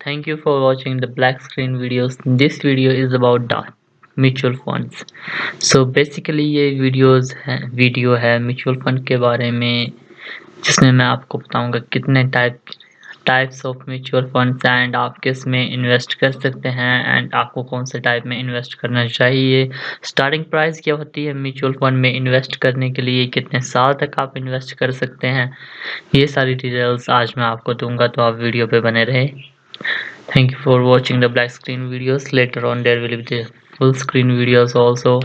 Thank you for watching the black screen videos. This video is about the mutual funds. So basically ये video है mutual fund के बारे में, जिसमें मैं आपको बताऊंगा कितने types of mutual funds and आप किस में इन्वेस्ट कर सकते हैं एंड आपको कौन से टाइप में इन्वेस्ट करना चाहिए। स्टार्टिंग प्राइस क्या होती है म्यूचुअल फंड में इन्वेस्ट करने के लिए, कितने साल तक आप इन्वेस्ट कर सकते हैं, ये सारी डिटेल्स आज मैं आपको दूंगा, तो आप वीडियो पे बने रहे। Thank you for watching the black screen videos. Later on there will be the full screen videos also.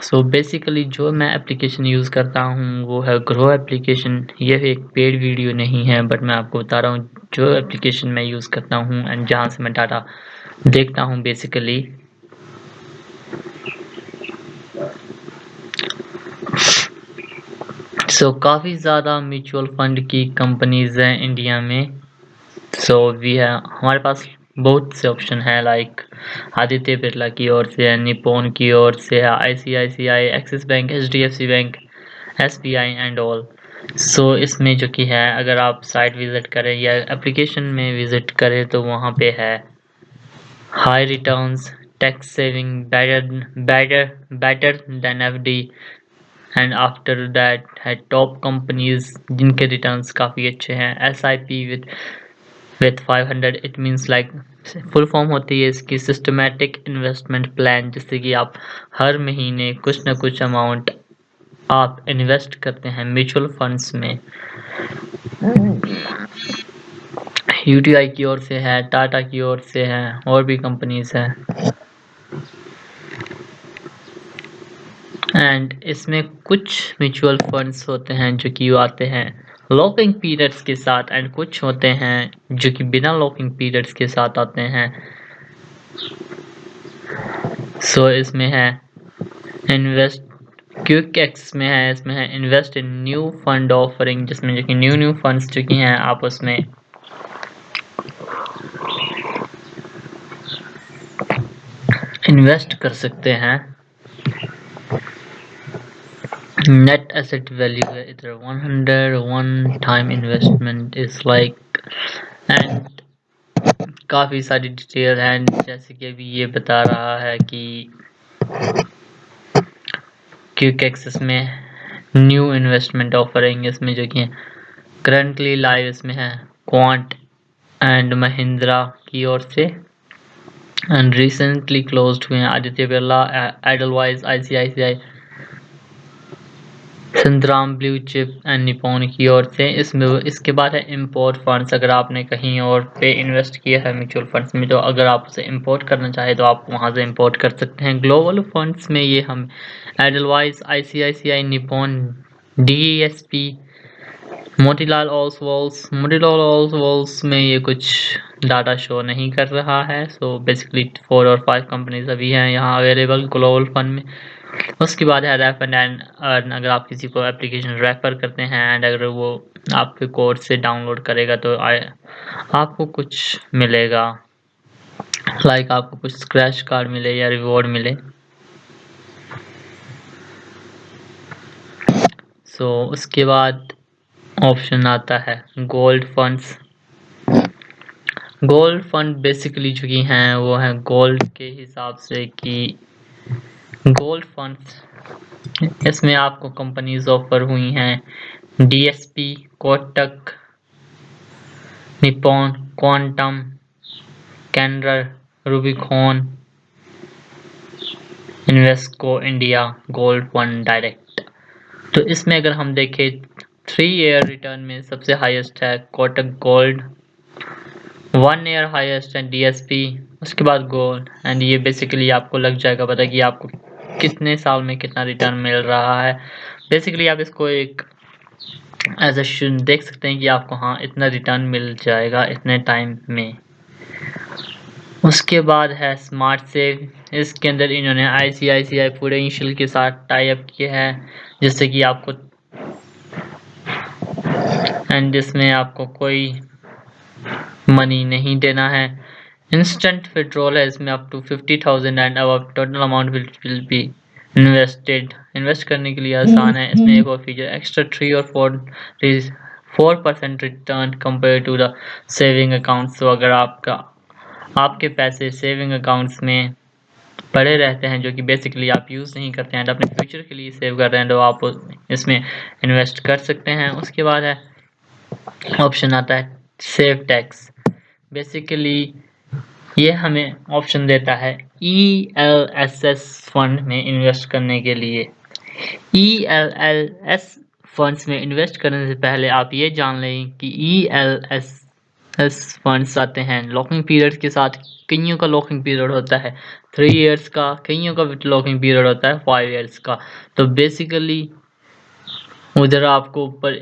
So basically जो मैं एप्लीकेशन यूज़ करता हूँ वो है ग्रो एप्लीकेशन। ये एक पेड वीडियो नहीं है, बट मैं आपको बता रहा हूँ जो एप्लीकेशन मैं यूज़ करता हूँ एंड जहाँ से मैं डाटा देखता हूँ बेसिकली। सो काफ़ी ज़्यादा म्यूचुअल फंड की कंपनीज हैं इंडिया में। सो वी है हमारे पास बहुत से ऑप्शन है, लाइक आदित्य बिरला की ओर से है, निप्पॉन की ओर से है, ICICI, Axis bank, HDFC bank, SBI and all. So इसमें जो कि है, अगर आप साइट विजिट करें या एप्लीकेशन में विजिट करें तो वहाँ पे है high returns, tax saving, better than FD and after that है टॉप कंपनीज जिनके रिटर्न्स काफ़ी अच्छे हैं। SIP with 500, it means like full form होती है इसकी सिस्टमेटिक इन्वेस्टमेंट प्लान, जिससे कि आप हर महीने कुछ ना कुछ अमाउंट आप इन्वेस्ट करते हैं म्यूचुअल फंड्स में। यूटीआई की ओर से है, टाटा की ओर से है, और भी कंपनीज हैं। एंड इसमें कुछ म्यूचुअल फंड्स होते हैं जो कि आते हैं लॉकिंग पीरियड्स के साथ एंड कुछ होते हैं जो कि बिना लॉकिंग पीरियड्स के साथ आते हैं। सो इसमें है इन्वेस्ट क्विक एक्स में है, इसमें है invest in new fund offering, जिसमें जो कि न्यू फंड्स जो कि हैं आप उसमें इन्वेस्ट कर सकते हैं। नेट एसेट वैल्यू है इधर 100, one time investment is like, and काफ़ी सारी डिटेल हैं, जैसे कि अभी ये बता रहा है कि क्विक एक्सेस में न्यू इन्वेस्टमेंट ऑफरिंग, इसमें जो कि करंटली लाइव इसमें है क्वांट एंड महिंद्रा की ओर से, एंड रिसेंटली क्लोज्ड हुए हैं Aditya Birla, Edelweiss, ICICI, Santram blue chip and Nippon की ओर से। इसमें इसके बाद है इंपोर्ट फंड्स। अगर आपने कहीं और पे इन्वेस्ट किया है म्यूचुअल फंड्स में, तो अगर आप उसे इंपोर्ट करना चाहे तो आप वहां से इंपोर्ट कर सकते हैं। ग्लोबल फंड्स में ये हम Edelweiss, ICICI, Nippon, DSP, Motilal Oswals में ये कुछ डाटा शो नहीं कर रहा है। सो बेसिकली 4 और 5 कंपनीज अभी हैं यहाँ अवेलेबल ग्लोबल फंड में। उसके बाद है रेफ एंड अर्न। अगर आप किसी को एप्लीकेशन रेफर करते हैं एंड अगर वो आपके कोड से डाउनलोड करेगा तो आपको कुछ मिलेगा, लाइक आपको कुछ स्क्रैच कार्ड मिले या रिवॉर्ड मिले। सो उसके बाद ऑप्शन आता है gold funds. Gold fund basically जो कि हैं वो है गोल्ड के हिसाब से कि गोल्ड फंड्स, इसमें आपको कंपनीज ऑफर हुई हैं DSP, Kotak, Nippon, quantum, Canara, Rubicon, Invesco India, gold fund direct. तो इसमें अगर हम देखें 3 ईयर रिटर्न में सबसे हाईएस्ट है कोटक गोल्ड, 1 ईयर हाईएस्ट है डीएसपी, उसके बाद गोल्ड। एंड ये बेसिकली आपको लग जाएगा पता कि आपको कितने साल में कितना रिटर्न मिल रहा है। बेसिकली आप इसको एक एज अ देख सकते हैं कि आपको हाँ इतना रिटर्न मिल जाएगा इतने टाइम में। उसके बाद है स्मार्ट सेव। इसके अंदर इन्होंने आईसीआईसीआई प्रूडेंशियल के साथ टाई अप किया है, जिससे कि आपको एंड जिसमें आपको कोई मनी नहीं देना है। इंस्टेंट विड्रॉल है इसमें अप टू 50,000 एंड अब total amount will be invested. Invest करने के लिए आसान है। इसमें एक और फीचर एक्स्ट्रा 3 और 4% return compare to the saving account. So अगर आपके पैसे सेविंग अकाउंट्स में पड़े रहते हैं जो कि बेसिकली आप यूज़ नहीं करते हैं, तो अपने फ्यूचर के लिए सेव कर रहे हैं, तो आप इसमें इन्वेस्ट कर सकते हैं। उसके बाद है ऑप्शन आता है सेव टैक्स। बेसिकली ये हमें ऑप्शन देता है ELSS फंड में इन्वेस्ट करने के लिए। ELS फंड्स में इन्वेस्ट करने से पहले आप ये जान लें कि ELSS फंड्स आते हैं लॉकिंग पीरियड के साथ। कईयों का लॉकिंग पीरियड होता है 3 इयर्स का, कईयों का लॉकिंग पीरियड होता है 5 इयर्स का। तो बेसिकली उधर आपको ऊपर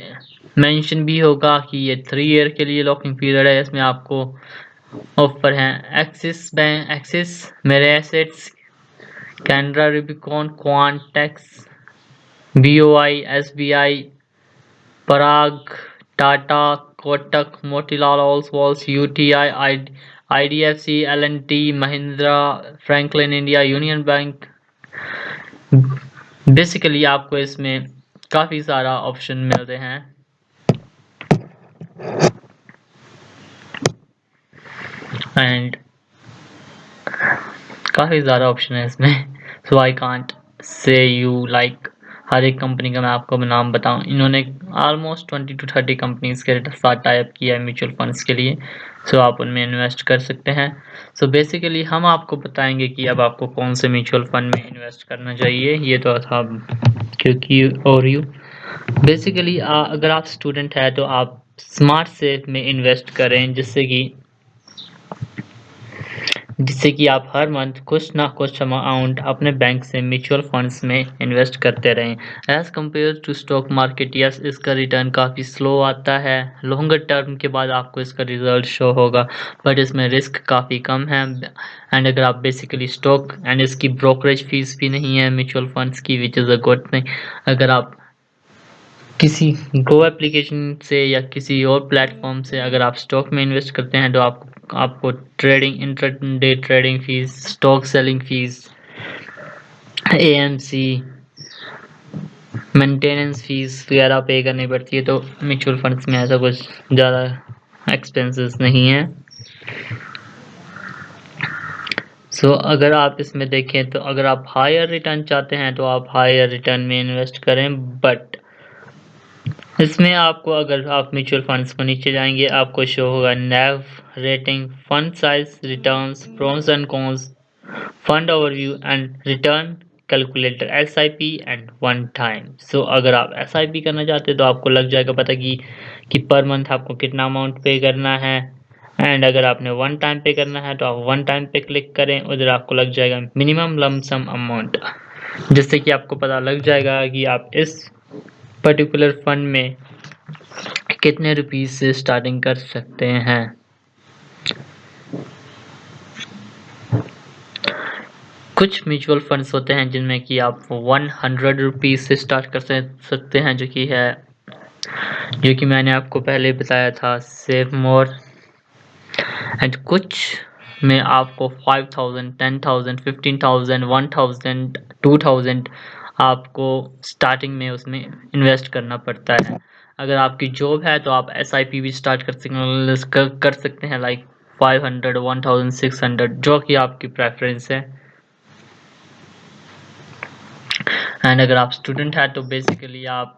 मेंशन भी होगा कि ये 3 ईयर के लिए लॉकिंग पीरियड है। इसमें आपको ऑफर हैं Axis, Mirae assets, Canara Robeco, Quantex, BOI, SBI, Parag, Tata, Kotak, Motilal Oswal, UTI, IDFC, L&T, Mahindra, Franklin India, Union bank. Basically आपको इसमें काफ़ी सारा ऑप्शन मिलते हैं एंड काफ़ी ज़्यादा ऑप्शन है इसमें। So I can't say you like हर एक कंपनी का मैं आपको नाम बताऊं। इन्होंने ऑलमोस्ट 20 to 30 कंपनीज के साथ टाइप किया है म्यूचुअल फंड्स के लिए। सो आप उनमें इन्वेस्ट कर सकते हैं। सो बेसिकली हम आपको बताएंगे कि अब आपको कौन से म्यूचुअल फंड में इन्वेस्ट करना चाहिए। ये तो था क्योंकि और यू बेसिकली अगर आप स्टूडेंट है तो आप स्मार्ट सेव में इन्वेस्ट करें, जिससे कि आप हर मंथ कुछ ना कुछ अमाउंट अपने बैंक से म्यूचुअल फंड्स में इन्वेस्ट करते रहें। As compare to stock market, yes इसका रिटर्न काफ़ी स्लो आता है, लॉन्गर टर्म के बाद आपको इसका रिजल्ट शो होगा, बट इसमें रिस्क काफ़ी कम है। एंड अगर आप बेसिकली स्टॉक एंड इसकी ब्रोकरेज फीस भी नहीं है म्यूचुअल फंड्स की, which is a good thing. अगर आप किसी गो एप्लीकेशन से या किसी और प्लेटफॉर्म से अगर आप स्टॉक में इन्वेस्ट करते हैं तो आपको trading, intraday trading fees, stock selling fees, AMC, maintenance fees वगैरह पे करनी पड़ती है। तो म्यूचुअल फंड्स में ऐसा कुछ ज़्यादा एक्सपेंसेस नहीं है। सो अगर आप इसमें देखें तो अगर आप हायर रिटर्न चाहते हैं तो आप हायर रिटर्न में इन्वेस्ट करें, बट इसमें आपको अगर आप म्यूचुअल फंड्स को नीचे जाएंगे आपको शो होगा NAV rating, fund size, returns, pros and cons, fund overview and return calculator, SIP and one time. So अगर आप SIP करना चाहते हैं तो आपको लग जाएगा पता कि पर मंथ आपको कितना अमाउंट पे करना है। एंड अगर आपने वन टाइम पे करना है तो आप वन टाइम पे क्लिक करें, उधर आपको लग जाएगा मिनिमम लमसम अमाउंट, जिससे कि आपको पता लग जाएगा कि आप इस पर्टिकुलर फंड में कितने रुपीस से स्टार्टिंग कर सकते हैं। कुछ म्यूचुअल फंड्स होते हैं जिनमें कि आप 100 रुपीस से स्टार्ट कर सकते हैं, जो कि मैंने आपको पहले बताया था सेव मोर। एंड कुछ में आपको 5000, 10,000, 15,000, 1000, 2000 आपको स्टार्टिंग में उसमें इन्वेस्ट करना पड़ता है। अगर आपकी जॉब है तो आप SIP भी स्टार्ट कर सकते हैं लाइक 500, 1600, जो कि आपकी प्रेफरेंस है। एंड अगर आप स्टूडेंट हैं तो बेसिकली आप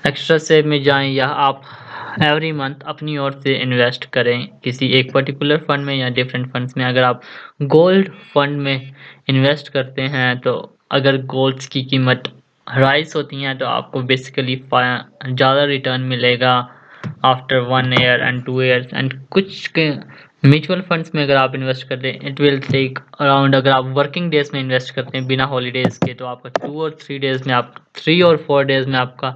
एक्स्ट्रा सेव में जाएं या आप एवरी मंथ अपनी ओर से इन्वेस्ट करें किसी एक पर्टिकुलर फंड में या डिफरेंट फंड्स में। अगर आप गोल्ड फंड में इन्वेस्ट करते हैं तो अगर गोल्ड्स की कीमत राइज होती हैं तो आपको बेसिकली ज़्यादा रिटर्न मिलेगा after 1 year and 2 years. And कुछ म्यूचुअल फंड्स में अगर आप इन्वेस्ट करते हैं इट विल टेक अराउंड, अगर आप वर्किंग डेज में इन्वेस्ट करते हैं बिना हॉलीडेज के, तो आपका 2 और 3 डेज में, आप 3 और 4 डेज में आपका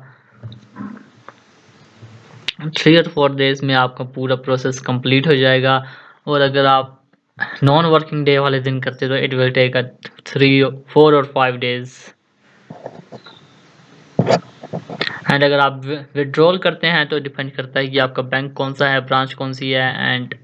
3 और 4 डेज में आपका पूरा प्रोसेस कंप्लीट हो जाएगा। और अगर आप नॉन वर्किंग डे वाले दिन करते तो इट विल टेक 3, 4 और 5 डेज। एंड अगर आप विड्रॉल करते हैं तो डिपेंड करता है कि आपका बैंक कौन सा है, ब्रांच कौन सी है एंड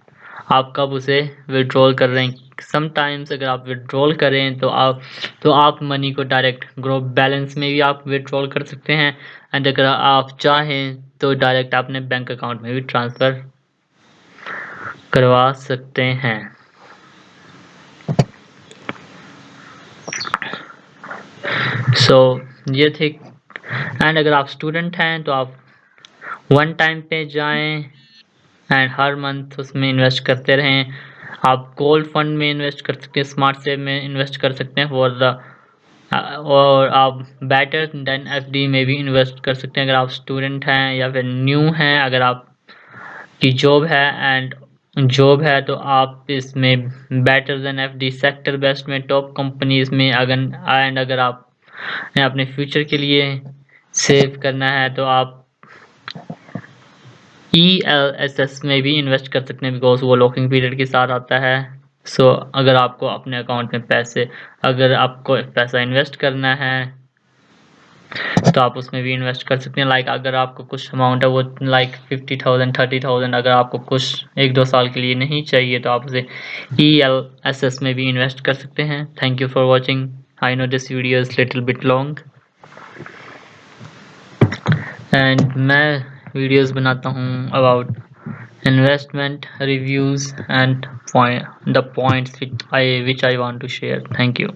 आप कब उसे विड्रॉल कर रहे हैं। समटाइम्स अगर आप विड्रॉल करें तो आप मनी को डायरेक्ट ग्रुप बैलेंस में भी आप विड्रॉल कर सकते हैं। एंड अगर आप चाहें तो डायरेक्ट अपने बैंक अकाउंट में भी ट्रांसफ़र करवा सकते हैं। सो ये थे। एंड अगर आप स्टूडेंट हैं तो आप वन टाइम पे जाएं एंड हर मंथ उसमें इन्वेस्ट करते रहें। आप गोल्ड फंड में इन्वेस्ट कर सकते हैं, स्मार्ट सेव में इन्वेस्ट कर सकते हैं फॉर द और आप बेटर देन एफडी में भी इन्वेस्ट कर सकते हैं अगर आप स्टूडेंट हैं या फिर न्यू हैं। अगर आप की जॉब है तो आप इसमें better than FD, sector best में, टॉप कंपनीज में अगर आप अपने फ्यूचर के लिए सेव करना है तो आप ELSS में भी इन्वेस्ट कर सकते हैं बिकॉज वो लॉकिंग पीरियड के साथ आता है। सो अगर आपको अपने अकाउंट में अगर आपको पैसा इन्वेस्ट करना है तो आप उसमें भी इन्वेस्ट कर सकते हैं। लाइक अगर आपको कुछ अमाउंट है वो लाइक 50,000 30,000 अगर आपको कुछ 1-2 साल के लिए नहीं चाहिए तो आप उसे ELSS में भी इन्वेस्ट कर सकते हैं। Thank you for watching. I know this video is little bit long and मैं वीडियोस बनाता हूँ about investment reviews and the points which I want to share. Thank you.